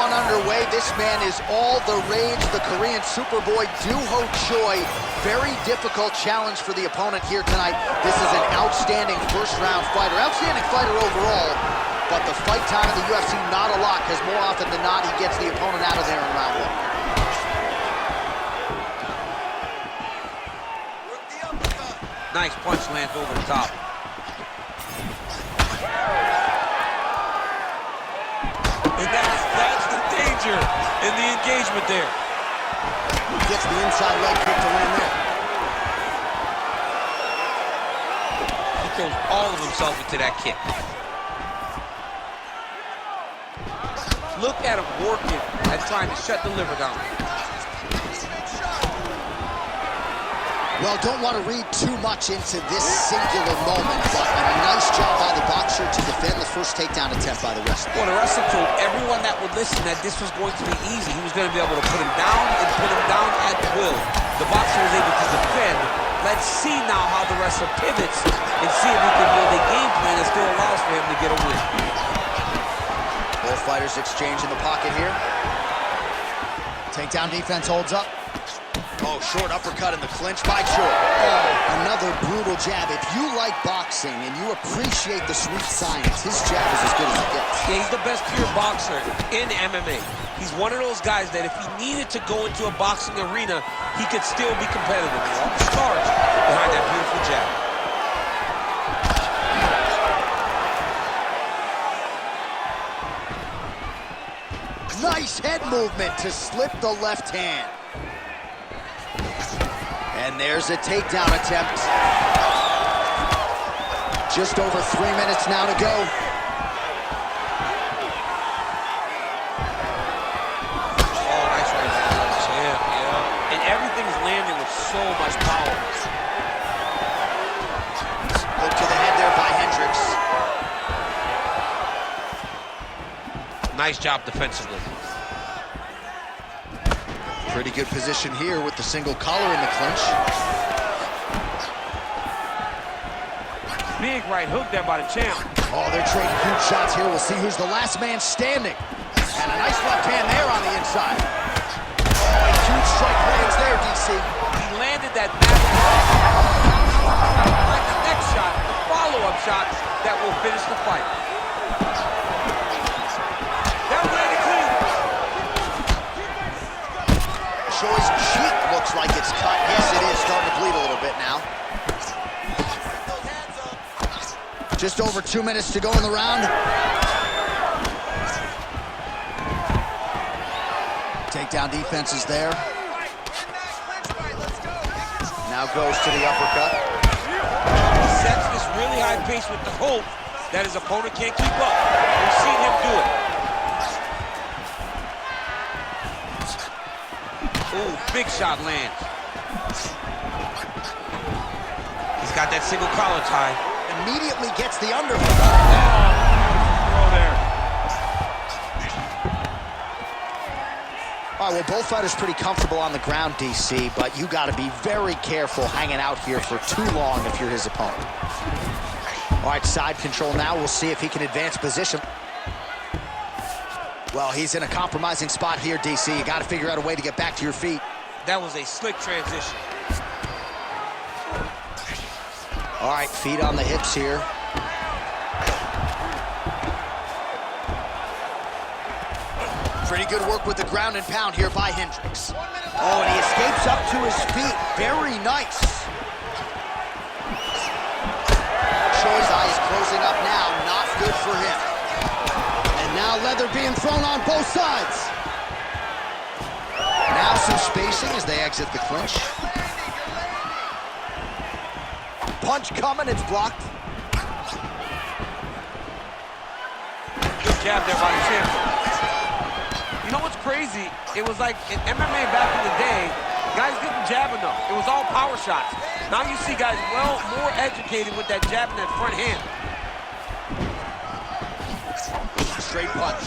round underway. This man is all the rage, the Korean Superboy, Doo-Ho Choi. Very difficult challenge for the opponent here tonight. This is an outstanding first-round fighter. Outstanding fighter overall, but the fight time in the UFC, not a lot, because more often than not, he gets the opponent out of there in round one. Nice punch lands over the top. And that's the danger in the engagement there. He gets the inside leg kick to land there. He throws all of himself into that kick. Look at him working and trying to shut the liver down. Well, don't want to read too much into this singular moment, but a nice job by the boxer to defend the first takedown attempt by the wrestler. Well, the wrestler told everyone that would listen that this was going to be easy. He was going to be able to put him down and put him down at will. The boxer was able to defend. Let's see now how the wrestler pivots and see if he can build a game plan that still allows for him to get a win. Both fighters exchange in the pocket here. Takedown defense holds up. Oh, short uppercut in the clinch by Choi. Oh, another brutal jab. If you like boxing and you appreciate the sweet science, his jab is as good as it gets. Yeah, he's the best pure boxer in MMA. He's one of those guys that if he needed to go into a boxing arena, he could still be competitive. He all starts behind that beautiful jab. Nice head movement to slip the left hand. And there's a takedown attempt. Just over 3 minutes now to go. Oh, nice right hand. Yeah. And everything's landing with so much power. Hook to the head there by Hendricks. Nice job defensively. Pretty good position here with the single collar in the clinch. Big right hook there by the champ. Oh, they're trading huge shots here. We'll see who's the last man standing. And a nice left hand there on the inside. Oh, a huge strike lands there, DC. He landed that like the next shot, the follow-up shot that will finish the fight. Choi's cheek looks like it's cut. Yes, it is. Starting to bleed a little bit now. Just over 2 minutes to go in the round. Takedown defense is there. Now goes to the uppercut. He sets this really high pace with the hope that his opponent can't keep up. We've seen him do it. Ooh, big shot lands. He's got that single collar tie. Immediately gets the underhook. Throw there. All right, well, both fighters pretty comfortable on the ground, DC, but you got to be very careful hanging out here for too long if you're his opponent. All right, side control now. We'll see if he can advance position. Well, he's in a compromising spot here, DC. You got to figure out a way to get back to your feet. That was a slick transition. All right, feet on the hips here. Pretty good work with the ground and pound here by Hendricks. Oh, and he escapes up to his feet. Very nice. Choi's eye is closing up now. Not good for him. And now leather being thrown on both sides. Now some spacing as they exit the clinch. Punch coming, it's blocked. Good jab there by the champion. You know what's crazy? It was like in MMA back in the day, guys didn't jab enough. It was all power shots. Now you see guys more educated with that jab and that front hand. Straight punch.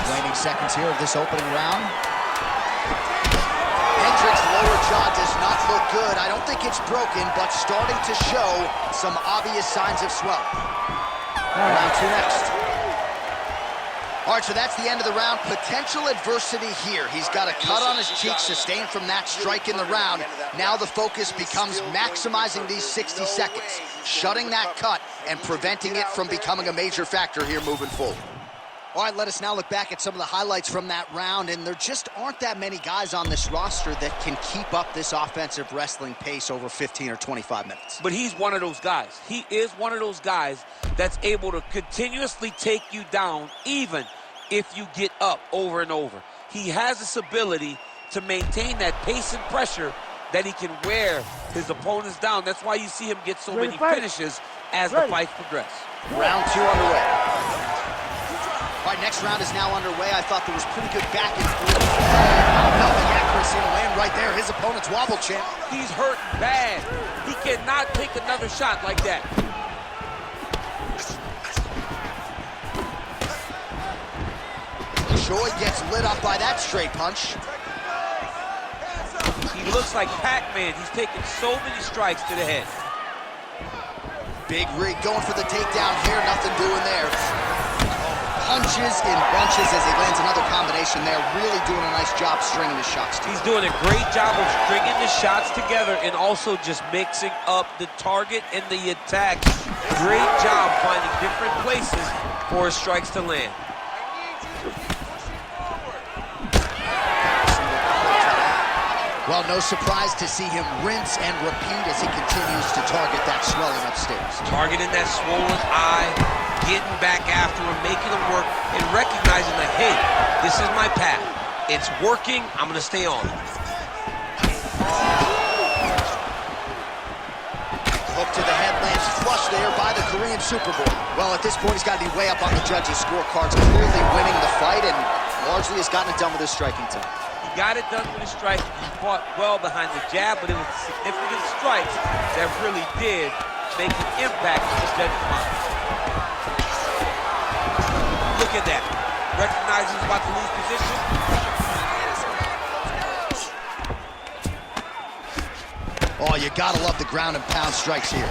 Waning seconds here of this opening round. Hendricks' lower jaw does not look good. I don't think it's broken, but starting to show some obvious signs of swelling. Round to next. All right, so that's the end of the round. Potential adversity here. He's got a cut on his cheek sustained from that strike in the round. Now the focus becomes maximizing these 60 seconds, shutting that cut and preventing it from becoming a major factor here moving forward. All right, let us now look back at some of the highlights from that round, and there just aren't that many guys on this roster that can keep up this offensive wrestling pace over 15 or 25 minutes. But he's one of those guys. He is one of those guys that's able to continuously take you down even if you get up over and over. He has this ability to maintain that pace and pressure that he can wear his opponents down. That's why you see him get so many finishes as the fights progress. Round 2 underway. All right, next round is now underway. I thought there was pretty good back and forth. Nothing accuracy to land right there. His opponent's wobble champ. He's hurt bad. He cannot take another shot like that. Choi gets lit up by that straight punch. He looks like Pac-Man. He's taking so many strikes to the head. Big rig going for the takedown here. Nothing doing there. Punches in bunches as he lands another combination there. Really doing a nice job stringing his shots together. He's doing a great job of stringing the shots together and also just mixing up the target and the attack. Great job finding different places for his strikes to land. Well, no surprise to see him rinse and repeat as he continues to target that swelling upstairs. Targeting that swollen eye, getting back after him, making him work, and recognizing that, hey, this is my path. It's working. I'm going to stay on. Hook to the head lands flush there by the Korean Superboy. Well, at this point, he's got to be way up on the judges' scorecards, clearly winning the fight, and largely has gotten it done with his striking time. Got it done with his strike. He fought well behind the jab, but it was significant strikes that really did make an impact on the judge's mind. Look at that. Recognizes he's about to lose position. Oh, you gotta love the ground and pound strikes here.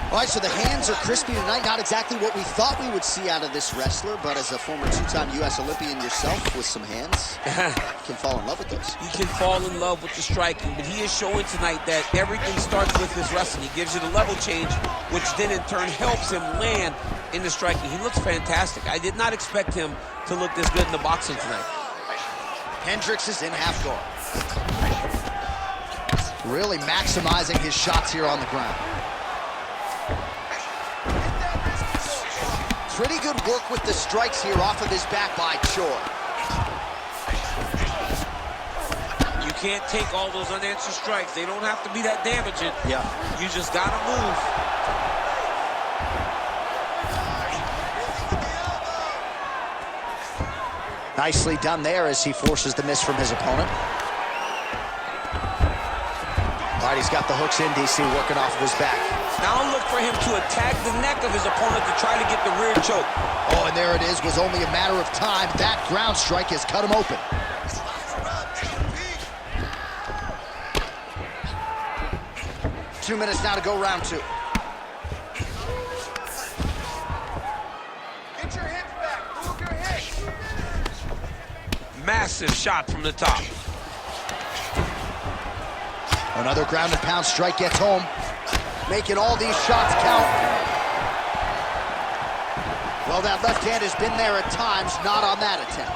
All right, so the hands are crispy tonight. Not exactly what we thought we would see out of this wrestler, but as a former two-time U.S. Olympian yourself with some hands, can fall in love with those. He can fall in love with the striking, but he is showing tonight that everything starts with his wrestling. He gives you the level change, which then in turn helps him land in the striking. He looks fantastic. I did not expect him to look this good in the boxing tonight. Hendricks is in half guard. Really maximizing his shots here on the ground. Pretty good work with the strikes here off of his back by Choi. You can't take all those unanswered strikes. They don't have to be that damaging. Yeah. You just gotta move. Nicely done there as he forces the miss from his opponent. All right, he's got the hooks in, DC, working off of his back. Now look for him to attack the neck of his opponent to try to get the rear choke. Oh, and there it is. Was only a matter of time. That ground strike has cut him open. Two minutes now to go, round 2. Get your hips back. Move your hips. Massive shot from the top. Another ground and pound strike gets home, making all these shots count. Well, that left hand has been there at times, not on that attempt.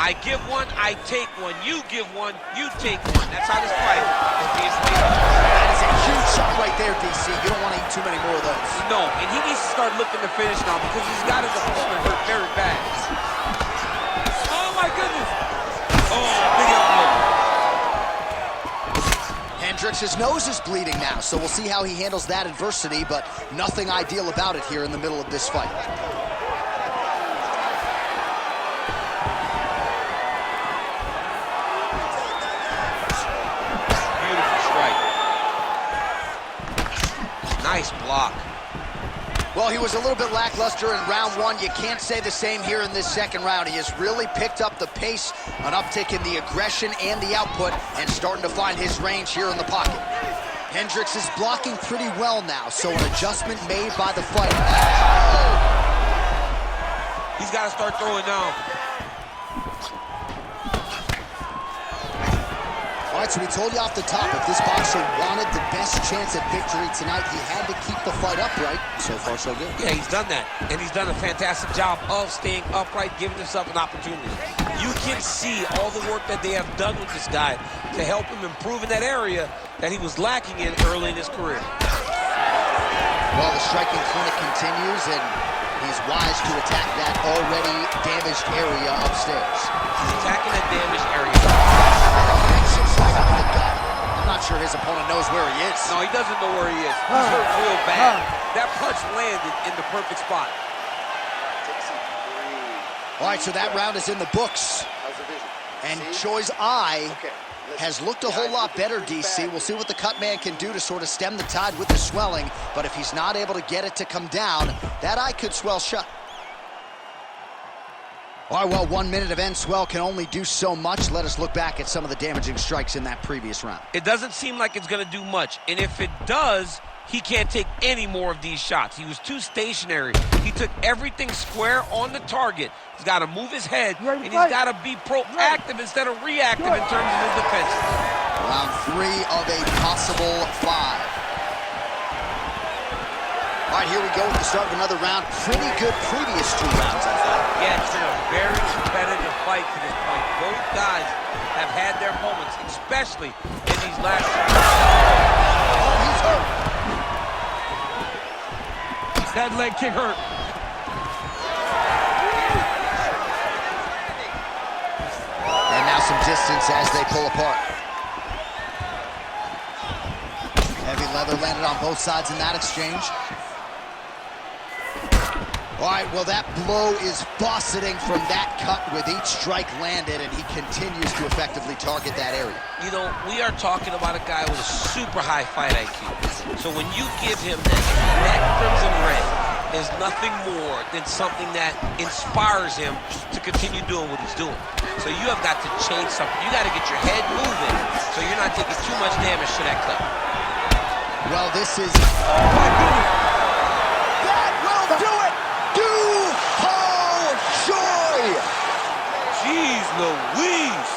I give one, I take one. You give one, you take one. That's how this fight is being played. That is a huge shot right there, DC. You don't want to eat too many more of those. No, and he needs to start looking to finish now because he's got his opponent hurt very bad. Oh, my goodness. Oh, big elbow. Hendricks' nose is bleeding now, so we'll see how he handles that adversity, but nothing ideal about it here in the middle of this fight. Beautiful strike. Nice block. Well, he was a little bit lackluster in round 1. You can't say the same here in this second round. He has really picked up the pace, an uptick in the aggression and the output, and starting to find his range here in the pocket. Hendricks is blocking pretty well now, so an adjustment made by the fighter. He's got to start throwing now. All right, so we told you off the top, if this boxer wanted the best chance at victory tonight, he had to keep the fight upright. So far, so good. Yeah, he's done that. And he's done a fantastic job of staying upright, giving himself an opportunity. You can see all the work that they have done with this guy to help him improve in that area that he was lacking in early in his career. Well, the striking clinic continues, and he's wise to attack that already damaged area upstairs. He's attacking that damaged area. I'm not sure his opponent knows where he is. No, he doesn't know where he is. He's hurt real bad. That punch landed in the perfect spot. All right, so that round is in the books. And Choi's eye has looked a whole lot better, DC. We'll see what the cut man can do to sort of stem the tide with the swelling. But if he's not able to get it to come down, that eye could swell shut. All right, well, 1 minute of end swell can only do so much. Let us look back at some of the damaging strikes in that previous round. It doesn't seem like it's going to do much. And if it does, he can't take any more of these shots. He was too stationary. He took everything square on the target. He's got to move his head, and he's got to be proactive instead of reactive in terms of his defense. Round 3 of a possible 5. All right, here we go with the start of another round. Pretty good previous 2 rounds, I thought. Yeah, it's been a very competitive fight to this point. Both guys have had their moments, especially in these last 2 rounds. Oh, he's hurt. That leg kick hurt. And now some distance as they pull apart. Heavy leather landed on both sides in that exchange. All right, well, that blow is buffeting from that cut with each strike landed, and he continues to effectively target that area. You know, we are talking about a guy with a super high fight IQ. So when you give him that crimson red is nothing more than something that inspires him to continue doing what he's doing. So you have got to change something. You got to get your head moving so you're not taking too much damage to that cut. Well, this is... Oh, my goodness! That will do it! Jeez Louise!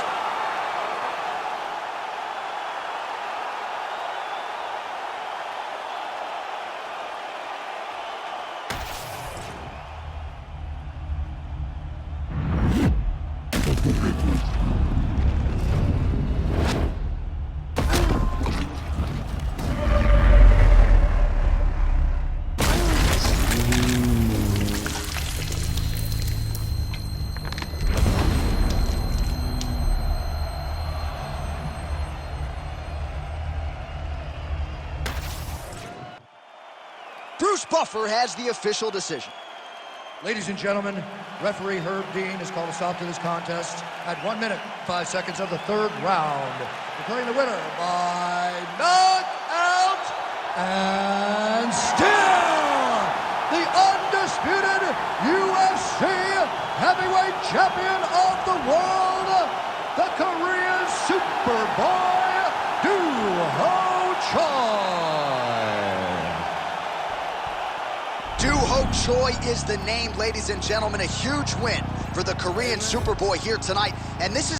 Bruce Buffer has the official decision. Ladies and gentlemen, referee Herb Dean has called a stop to this contest at 1 minute, 5 seconds of the 3rd round. Declaring the winner by knockout and still the undisputed UFC heavyweight champion of the world, the Korean Superboy, Doo-Ho Choi. Doo-Ho Choi is the name, ladies and gentlemen. A huge win for the Korean Superboy here tonight. And this is